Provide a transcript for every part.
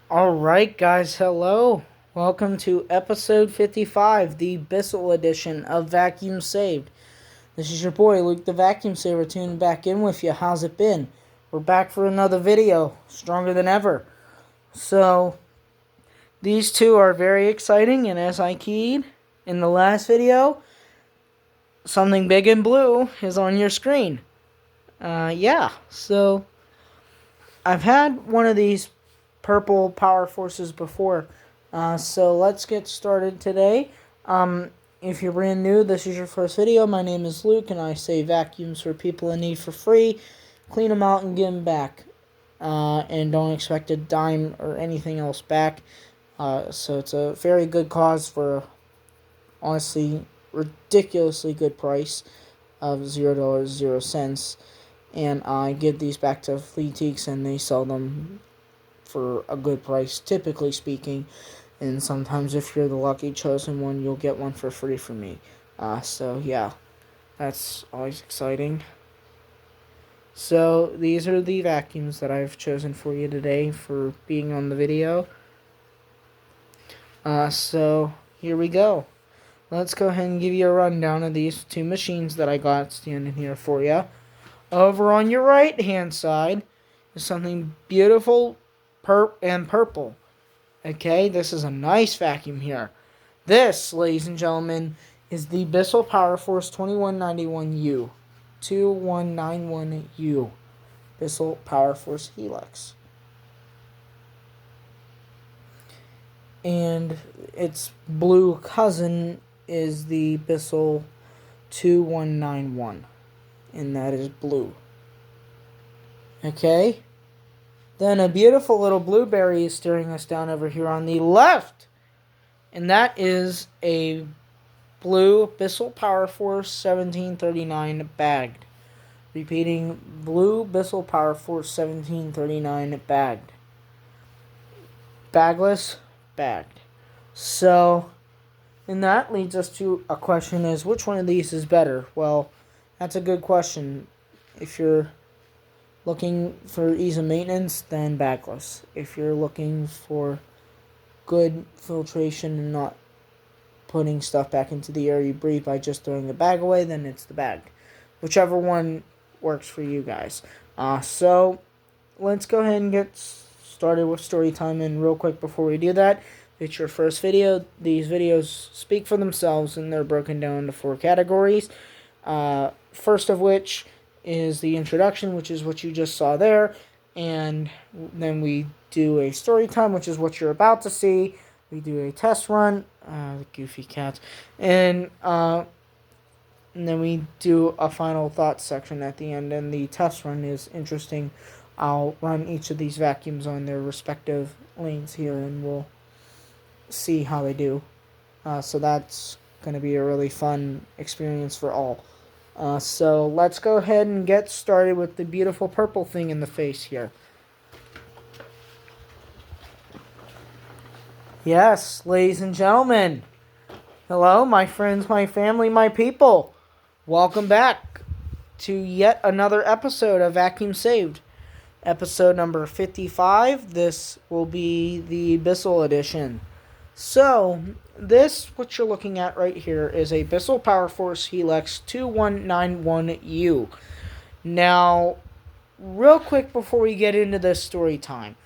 Alright, guys, hello. Welcome to episode 55, the Bissell edition of Vacuum Saved. This is your boy, Luke the Vacuum Saver, tuning back in with you. How's it been? We're back for another video, stronger than ever. So, these two are very exciting, and as I keyed in the last video, something big and blue is on your screen. So I've had one of these purple power forces before. So let's get started today. If you're brand new, this is your first video. My name is Luke, and I save vacuums for people in need for free. Clean them out and give them back. And don't expect a dime or anything else back. So it's a very good cause for, honestly, ridiculously good price of $0.00. And I give these back to Fleetiques, and they sell them for a good price, typically speaking. And sometimes if you're the lucky chosen one, you'll get one for free from me. So yeah, that's always exciting. So these are the vacuums that I've chosen for you today for being on the video. So here we go. Let's go ahead and give you a rundown of these two machines that I got standing here for you. Over on your right hand side is something beautiful and purple. Okay, this is a nice vacuum here. This, ladies and gentlemen, is the Bissell Power Force 2191U. 2191U. Bissell Power Force Helix. And its blue cousin is the Bissell 2191. And that is blue. Okay? Then a beautiful little blueberry is staring us down over here on the left. And that is a blue Bissell Power Force 1739 bagged. Repeating, blue Bissell Power Force 1739 bagged. Bagless, bagged. So, and that leads us to a question is, which one of these is better? Well, that's a good question. If you're looking for ease of maintenance, then bagless. If you're looking for good filtration and not putting stuff back into the air you breathe by just throwing the bag away, then it's the bag. Whichever one works for you guys. So let's go ahead and get started with story time. And real quick before we do that, if it's your first video, these videos speak for themselves, and they're broken down into 4 categories. First of which is the introduction, which is what you just saw there, and then we do a story time, which is what you're about to see. We do a test run, the goofy cats, and then we do a final thoughts section at the end, and the test run is interesting. I'll run each of these vacuums on their respective lanes here, and we'll see how they do. So that's going to be a really fun experience for all. So let's go ahead and get started with the beautiful purple thing in the face here. Yes, ladies and gentlemen. Hello, my friends, my family, my people. Welcome back to yet another episode of Vacuum Saved. Episode number 55. This will be the Bissell edition. So, what you're looking at right here is a Bissell Power Force Helix 2191U. Now, real quick before we get into this story time,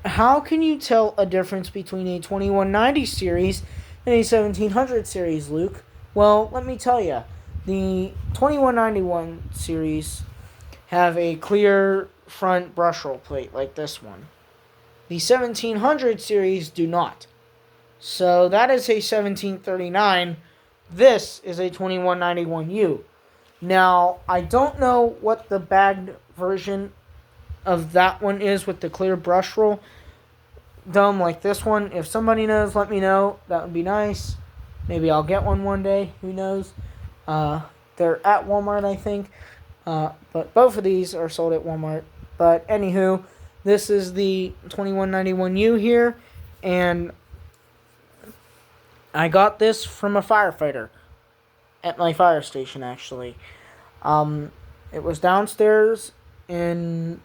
how can you tell a difference between a 2190 series and a 1700 series, Luke? Well, let me tell you. The 2191 series have a clear front brush roll plate like this one. The 1700 series do not. So that is a 1739. This is a 2191U. Now, I don't know what the bagged version of that one is with the clear brush roll dome like this one. If somebody knows, let me know. That would be nice. Maybe I'll get one day. Who knows? They're at Walmart, I think. But both of these are sold at Walmart. But anywho, this is the 2191U here. And I got this from a firefighter at my fire station, actually. It was downstairs in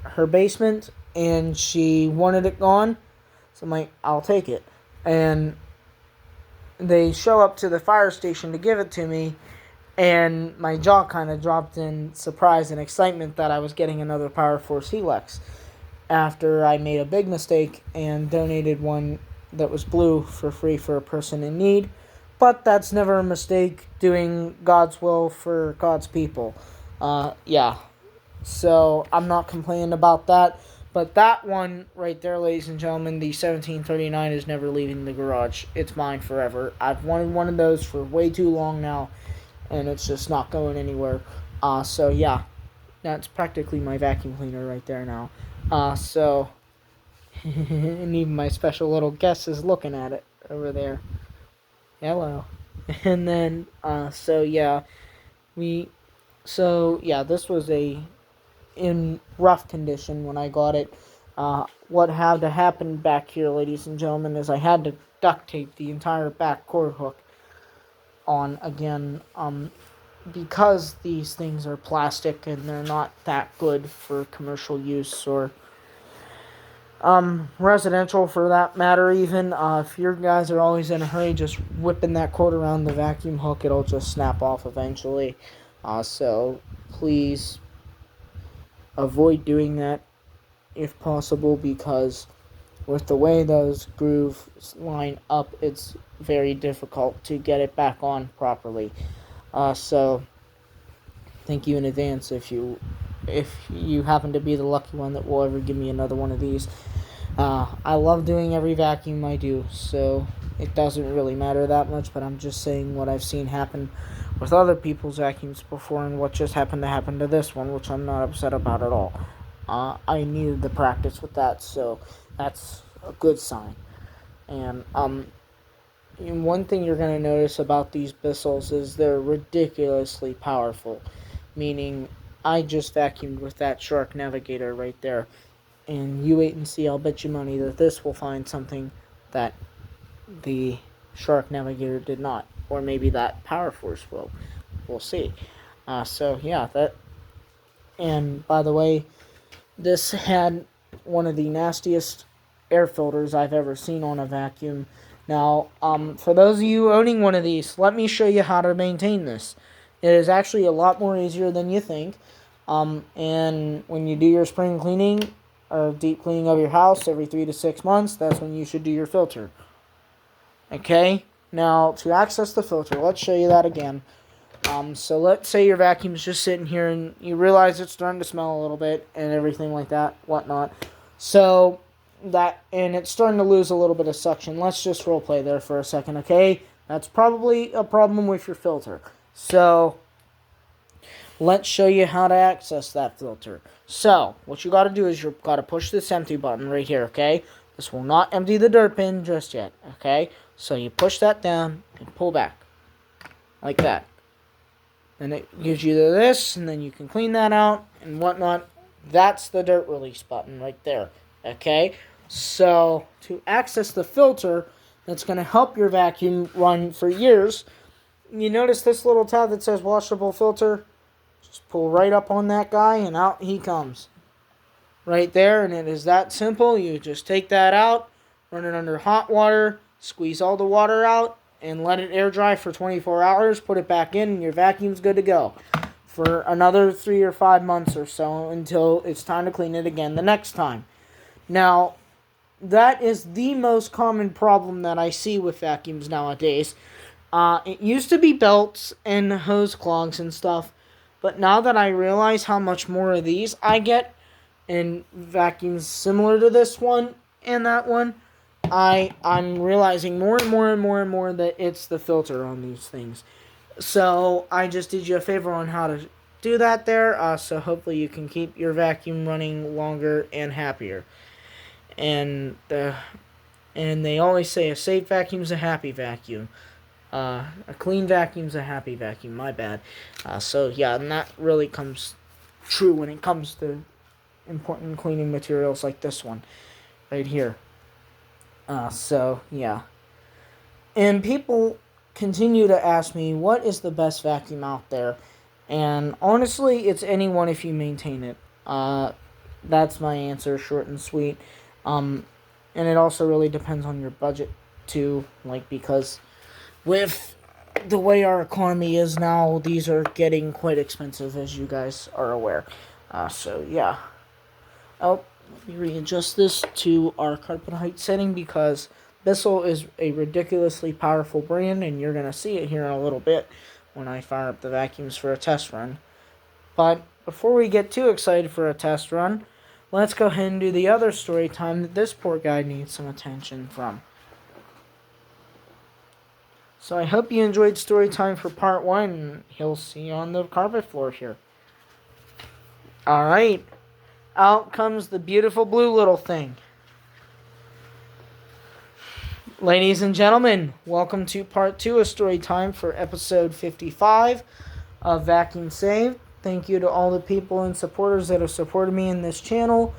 her basement and she wanted it gone. So I'm like, I'll take it. And they show up to the fire station to give it to me, and my jaw kind of dropped in surprise and excitement that I was getting another Power Force Helix after I made a big mistake and donated one that was blue for free for a person in need. But that's never a mistake, doing God's will for God's people. Yeah. So I'm not complaining about that. But that one right there, ladies and gentlemen, the 1739 is never leaving the garage. It's mine forever. I've wanted one of those for way too long now, and it's just not going anywhere. So yeah, that's practically my vacuum cleaner right there now. And even my special little guest is looking at it over there. Hello. And then, this was in rough condition when I got it. What had to happen back here, ladies and gentlemen, is I had to duct tape the entire back cord hook on again, because these things are plastic and they're not that good for commercial use or residential for that matter even. If your guys are always in a hurry just whipping that cord around the vacuum hook, it'll just snap off eventually. So please avoid doing that if possible, because with the way those grooves line up, it's very difficult to get it back on properly. So thank you in advance if you happen to be the lucky one that will ever give me another one of these. I love doing every vacuum I do, so it doesn't really matter that much, but I'm just saying what I've seen happen with other people's vacuums before and what just happened to happen to this one, which I'm not upset about at all. I needed the practice with that, so that's a good sign. And one thing you're going to notice about these Bissells is they're ridiculously powerful, meaning I just vacuumed with that Shark Navigator right there. And you wait and see, I'll bet you money that this will find something that the Shark Navigator did not. Or maybe that Power Force will. We'll see. And by the way, this had one of the nastiest air filters I've ever seen on a vacuum. Now, for those of you owning one of these, let me show you how to maintain this. It is actually a lot more easier than you think. And when you do your spring cleaning, or deep cleaning of your house every 3 to 6 months, that's when you should do your filter. Okay? Now, to access the filter, let's show you that again. So let's say your vacuum's just sitting here and you realize it's starting to smell a little bit and everything like that, whatnot. And it's starting to lose a little bit of suction. Let's just role play there for a second, okay? That's probably a problem with your filter. So let's show you how to access that filter. So, what you got to do is you got to push this empty button right here, okay? This will not empty the dirt bin just yet, okay? So you push that down and pull back, like that. And it gives you this, and then you can clean that out and whatnot. That's the dirt release button right there, okay? So, to access the filter that's going to help your vacuum run for years, you notice this little tab that says washable filter? Just pull right up on that guy and out he comes. Right there, and it is that simple. You just take that out, run it under hot water, squeeze all the water out, and let it air dry for 24 hours. Put it back in, and your vacuum's good to go for another 3 or 5 months or so until it's time to clean it again the next time. Now, that is the most common problem that I see with vacuums nowadays. It used to be belts and hose clogs and stuff, but now that I realize how much more of these I get in vacuums similar to this one and that one, I'm realizing more and more and more and more that it's the filter on these things. So I just did you a favor on how to do that there. So hopefully you can keep your vacuum running longer and happier. And they always say a safe vacuum's a happy vacuum. A clean vacuum's a happy vacuum. My bad. And that really comes true when it comes to important cleaning materials like this one right here. And people continue to ask me, what is the best vacuum out there? And honestly, it's anyone if you maintain it. That's my answer, short and sweet. And it also really depends on your budget too, because with the way our economy is now, these are getting quite expensive, as you guys are aware. So yeah. Oh, let me readjust this to our carpet height setting because Bissell is a ridiculously powerful brand, and you're gonna see it here in a little bit when I fire up the vacuums for a test run. But before we get too excited for a test run, let's go ahead and do the other story time that this poor guy needs some attention from. So I hope you enjoyed story time for part 1. He'll see you on the carpet floor here. Alright. Out comes the beautiful blue little thing. Ladies and gentlemen, welcome to part 2 of story time for episode 55 of Vacuum Saved. Thank you to all the people and supporters that have supported me in this channel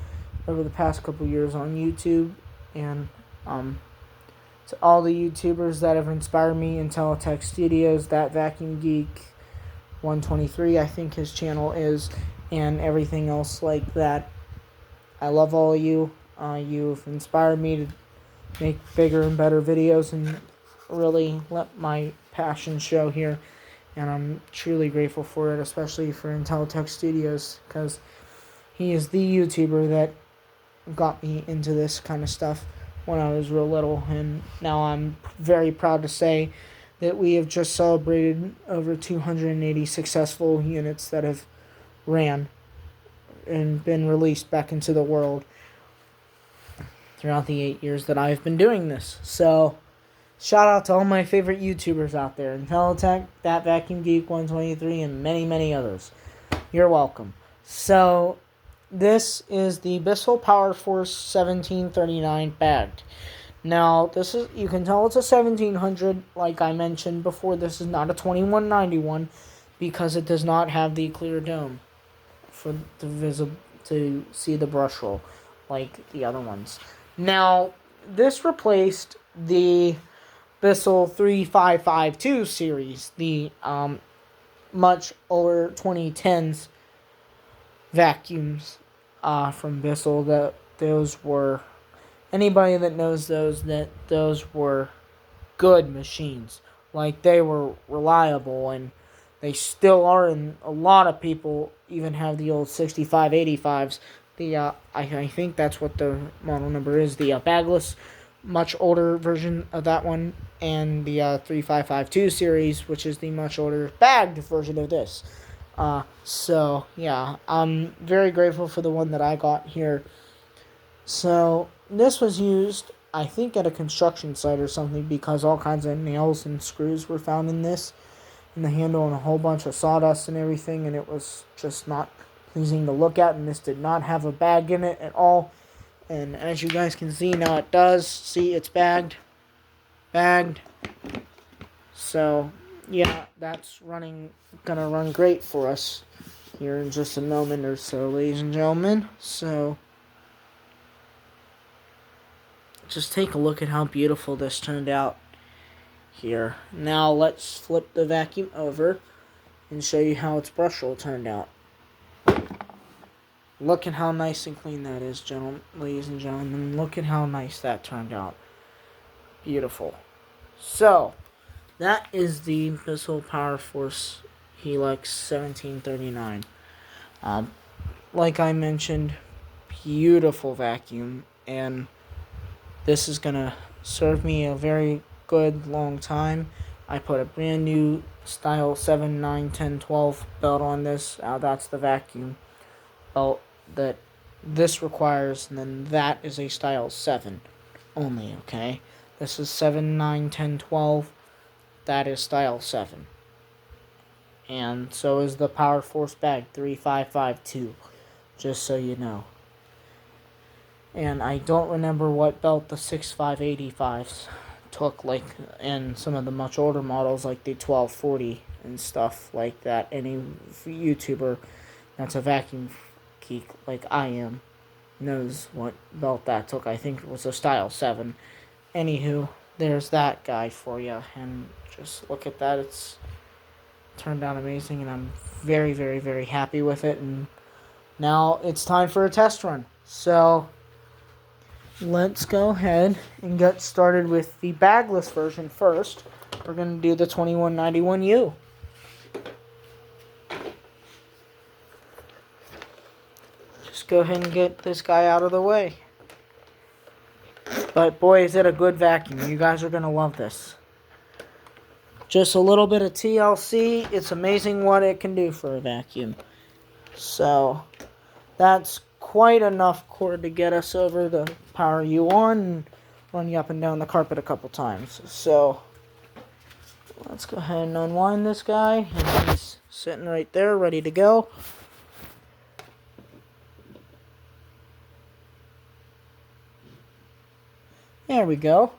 over the past couple years on YouTube, and to all the YouTubers that have inspired me, Intellitech Studios, That Vacuum Geek 123, I think his channel is, and everything else like that. I love all of you. You've inspired me to make bigger and better videos and really let my passion show here. And I'm truly grateful for it, especially for Intellitech Studios, because he is the YouTuber that got me into this kind of stuff when I was real little. And now I'm very proud to say that we have just celebrated over 280 successful units that have ran and been released back into the world throughout the 8 years that I've been doing this. So shout out to all my favorite YouTubers out there. Intellitech, That Vacuum Geek 123, and many, many others. You're welcome. So, this is the Bissell Power Force 1739 bagged. Now, this is, you can tell it's a 1700, like I mentioned before. This is not a 2191 because it does not have the clear dome for to see the brush roll like the other ones. Now, this replaced the Bissell 3552 series, the much older 2010s vacuums from Bissell. Those were, anybody that knows those were good machines. Like, they were reliable, and they still are, and a lot of people even have the old 6585s. I think that's what the model number is, the bagless, much older version of that one, and the 3552 series, which is the much older bagged version of this. So, yeah, I'm very grateful for the one that I got here. So, this was used, I think, at a construction site or something, because all kinds of nails and screws were found in this, in the handle, and a whole bunch of sawdust and everything, and it was just not pleasing to look at, and this did not have a bag in it at all. And as you guys can see now, it does. See, it's bagged. So, yeah, that's gonna run great for us here in just a moment or so, ladies and gentlemen. So, just take a look at how beautiful this turned out here. Now, let's flip the vacuum over and show you how its brush roll turned out. Look at how nice and clean that is, ladies and gentlemen. Look at how nice that turned out. Beautiful. So, that is the Bissell Power Force Helix 1739. Like I mentioned, beautiful vacuum, and this is going to serve me a very good long time. I put a brand new style 7, 9, 10, 12 belt on this. That's the vacuum belt that this requires, and then that is a style 7 only, okay? This is 7, 9, 10, 12. That is style 7. And so is the Power Force bag 3552, just so you know. And I don't remember what belt the 6585s took, like in some of the much older models, like the 1240 and stuff like that. Any YouTuber that's a vacuum geek like I am knows what belt that took. I think it was a style 7. Anywho, there's that guy for you, and just look at that. It's turned out amazing, and I'm very, very, very happy with it, and Now it's time for a test run. So let's go ahead and get started with the bagless version first. We're going to do the 2191U. Just go ahead and get this guy out of the way. But boy, is it a good vacuum. You guys are going to love this. Just a little bit of TLC. It's amazing what it can do for a vacuum. So that's quite enough cord to get us over to power you on and run you up and down the carpet a couple times. So let's go ahead and unwind this guy. And he's sitting right there, ready to go. There we go.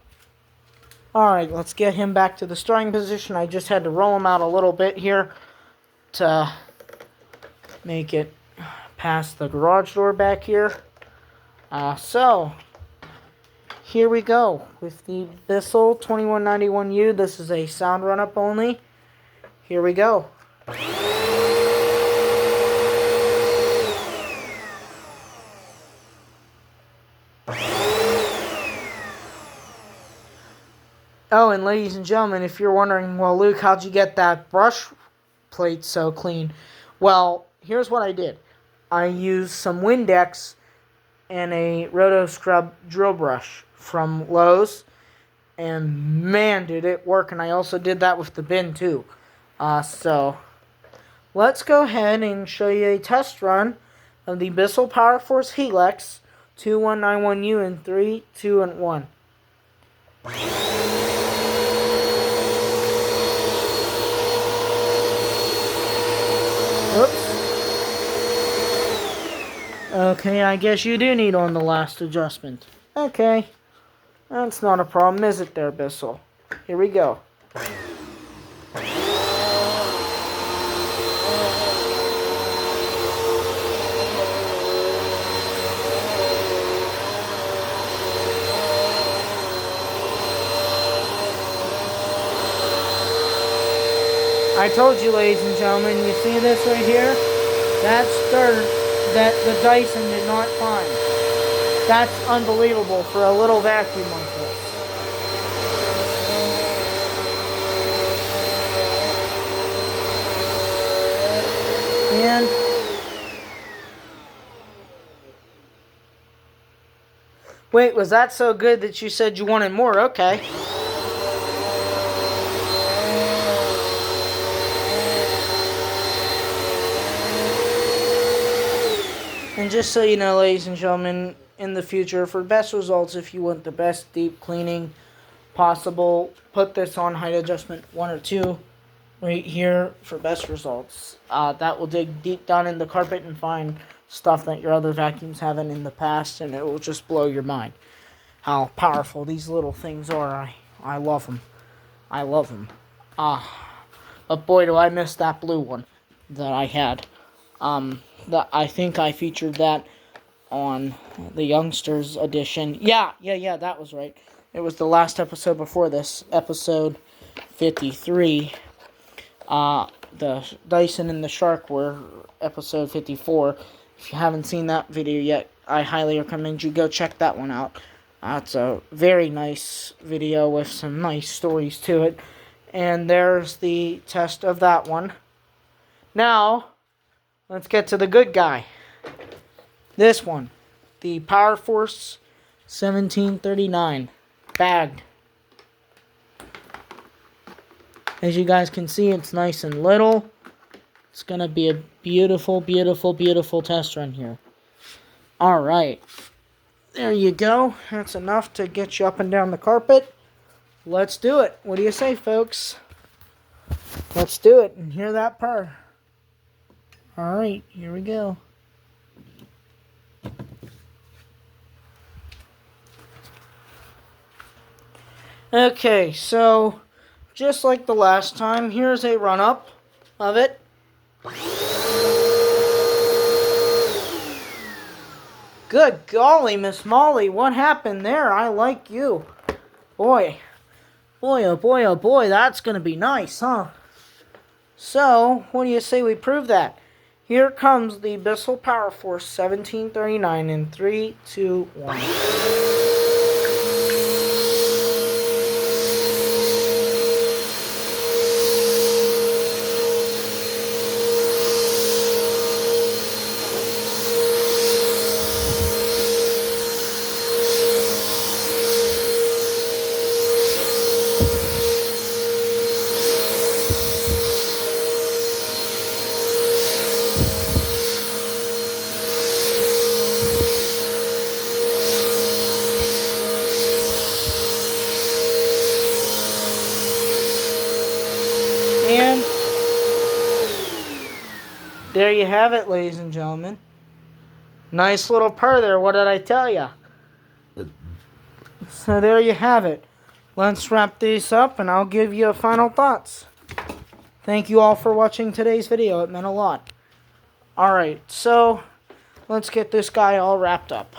Alright, let's get him back to the starting position. I just had to roll him out a little bit here to make it past the garage door back here. So, here we go with the Bissell 2191U. This is a sound run-up only. Here we go. Oh, and ladies and gentlemen, if you're wondering, well, Luke, how'd you get that brush plate so clean? Well, here's what I did. I used some Windex and a Roto Scrub drill brush from Lowe's. And man, did it work. And I also did that with the bin, too. So, let's go ahead and show you a test run of the Bissell Power Force Helix 2191U in 3, 2, and 1. Oops. Okay, I guess you do need on the last adjustment. Okay. That's not a problem, is it there, Bissell? Here we go. I told you, ladies and gentlemen, you see this right here? That's dirt that the Dyson did not find. That's unbelievable for a little vacuum like this. And wait, was that so good that you said you wanted more? Okay. And just so you know, ladies and gentlemen, in the future, for best results, if you want the best deep cleaning possible, put this on height adjustment 1 or 2 right here for best results. That will dig deep down in the carpet and find stuff that your other vacuums haven't in the past, and it will just blow your mind how powerful these little things are. I love them. I love them. But boy, do I miss that blue one that I had. I think I featured that on the Youngsters edition. Yeah, that was right. It was the last episode before this, episode 53. The Dyson and the Shark were episode 54. If you haven't seen that video yet, I highly recommend you go check that one out. It's a very nice video with some nice stories to it. And there's the test of that one. Now, let's get to the good guy. This one. The Power Force 1739. Bagged. As you guys can see, it's nice and little. It's going to be a beautiful, beautiful, beautiful test run here. Alright. There you go. That's enough to get you up and down the carpet. Let's do it. What do you say, folks? Let's do it and hear that purr. Alright, here we go. Okay, so just like the last time, here's a run-up of it. Good golly, Miss Molly, what happened there? I like you. Boy, oh boy, that's going to be nice, huh? So, what do you say we prove that? Here comes the Bissell Power Force 1739 in 3, 2, 1. And there you have it, ladies and gentlemen. Nice little purr there, what did I tell ya? So there you have it. Let's wrap this up and I'll give you final thoughts. Thank you all for watching today's video, it meant a lot. Alright, so let's get this guy all wrapped up.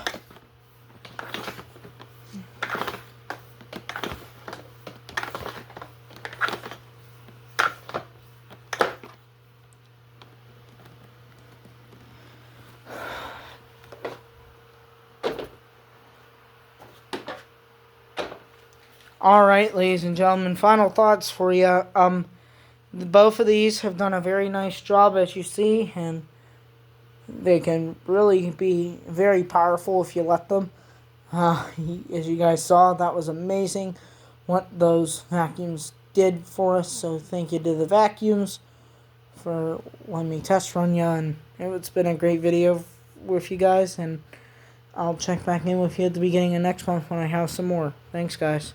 Alright, ladies and gentlemen, final thoughts for you. Both of these have done a very nice job, as you see, and they can really be very powerful if you let them. As you guys saw, that was amazing what those vacuums did for us, so thank you to the vacuums for letting me test run you, and it's been a great video with you guys, and I'll check back in with you at the beginning of next month when I have some more. Thanks, guys.